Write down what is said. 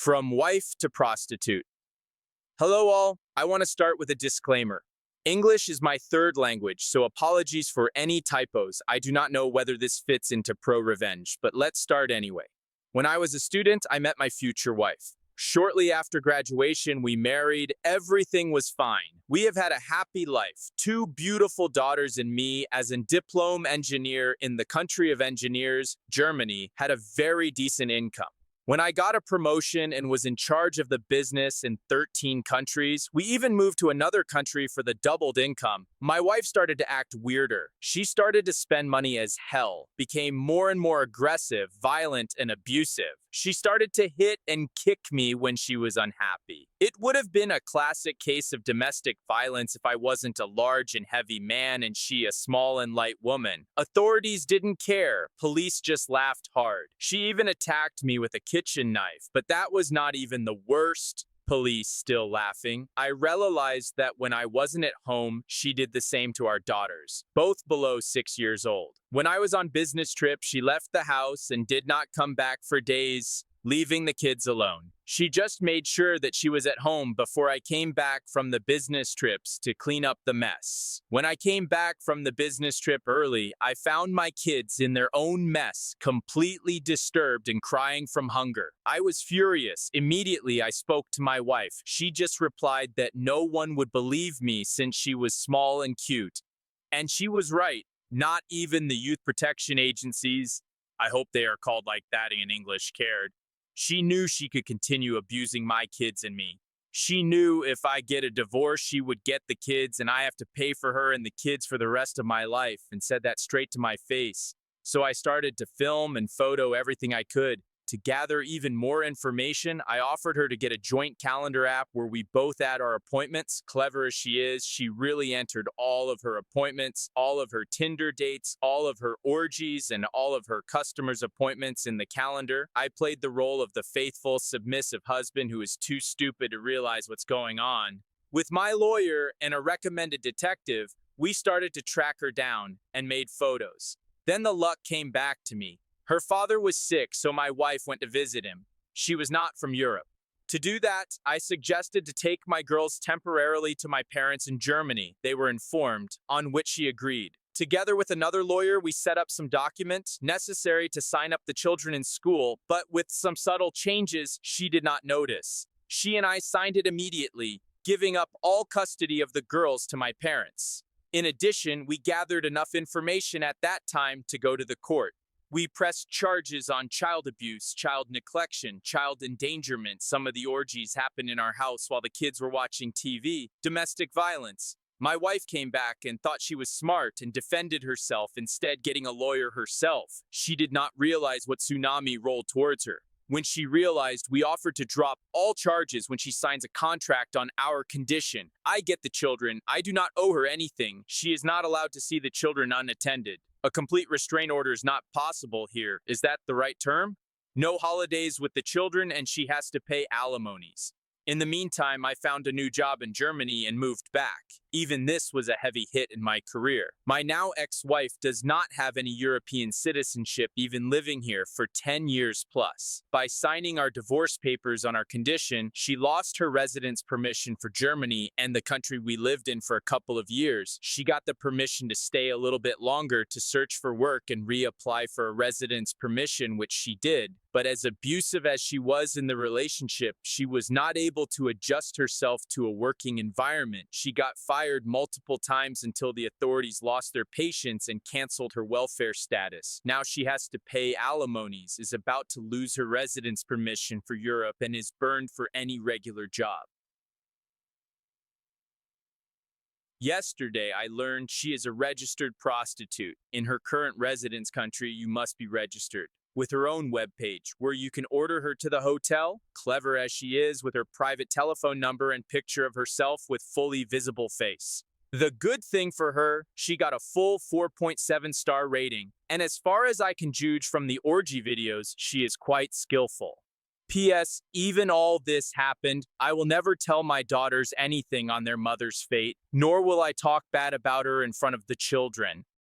From wife to prostitute. Hello all, I want to start with a disclaimer. English is my third language, so apologies for any typos. I do not know whether this fits into ProRevenge, but let's start anyway. When I was a student, I met my future wife. Shortly after graduation, we married. Everything was fine. We have had a happy life. Two beautiful daughters and me, as a diploma engineer in the country of engineers, Germany, had a very decent income. When I got a promotion and was in charge of the business in 13 countries, we even moved to another country for the doubled income, my wife started to act weirder. She started to spend money as hell, became more and more aggressive, violent, and abusive. She started to hit and kick me when she was unhappy. It would have been a classic case of domestic violence if I wasn't a large and heavy man and she a small and light woman. Authorities didn't care. Police just laughed hard. She even attacked me with a kitchen knife, but that was not even the worst. Police still laughing. I realized that when I wasn't at home, she did the same to our daughters, both below 6 years old. When I was on business trip, she left the house and did not come back for days, leaving the kids alone. She just made sure that she was at home before I came back from the business trips to clean up the mess. When I came back from the business trip early, I found my kids in their own mess, completely disturbed and crying from hunger. I was furious. Immediately, I spoke to my wife. She just replied that no one would believe me since she was small and cute. And she was right. Not even the youth protection agencies, I hope they are called like that in English, cared. She knew she could continue abusing my kids and me. She knew if I get a divorce, she would get the kids and I have to pay for her and the kids for the rest of my life, and said that straight to my face. So I started to film and photo everything I could. To gather even more information, I offered her to get a joint calendar app where we both add our appointments. Clever as she is, she really entered all of her appointments, all of her Tinder dates, all of her orgies, and all of her customers' appointments in the calendar. I played the role of the faithful, submissive husband who is too stupid to realize what's going on. With my lawyer and a recommended detective, we started to track her down and made photos. Then the luck came back to me. Her father was sick, so my wife went to visit him. She was not from Europe. To do that, I suggested to take my girls temporarily to my parents in Germany. They were informed, on which she agreed. Together with another lawyer, we set up some documents necessary to sign up the children in school, but with some subtle changes she did not notice. She and I signed it immediately, giving up all custody of the girls to my parents. In addition, we gathered enough information at that time to go to the court. We pressed charges on child abuse, child neglection, child endangerment. Some of the orgies happened in our house while the kids were watching TV. Domestic violence. My wife came back and thought she was smart and defended herself, instead getting a lawyer herself. She did not realize what tsunami rolled towards her. When she realized, we offered to drop all charges when she signs a contract on our condition. I get the children. I do not owe her anything. She is not allowed to see the children unattended. A complete restraint order is not possible here. Is that the right term? No holidays with the children, and she has to pay alimonies. In the meantime, I found a new job in Germany and moved back. Even this was a heavy hit in my career. My now ex-wife does not have any European citizenship, even living here for 10 years plus. By signing our divorce papers on our condition, she lost her residence permission for Germany and the country we lived in for a couple of years. She got the permission to stay a little bit longer to search for work and reapply for a residence permission, which she did. But as abusive as she was in the relationship, she was not able to adjust herself to a working environment. She got fired multiple times until the authorities lost their patience and canceled her welfare status. Now she has to pay alimonies, is about to lose her residence permission for Europe, and is burned for any regular job. Yesterday, I learned she is a registered prostitute. In her current residence country, you must be registered. With her own webpage, where you can order her to the hotel, clever as she is, with her private telephone number and picture of herself with fully visible face. The good thing for her, she got a full 4.7-star rating, and as far as I can judge from the orgy videos, she is quite skillful. P.S. Even all this happened, I will never tell my daughters anything on their mother's fate, nor will I talk bad about her in front of the children.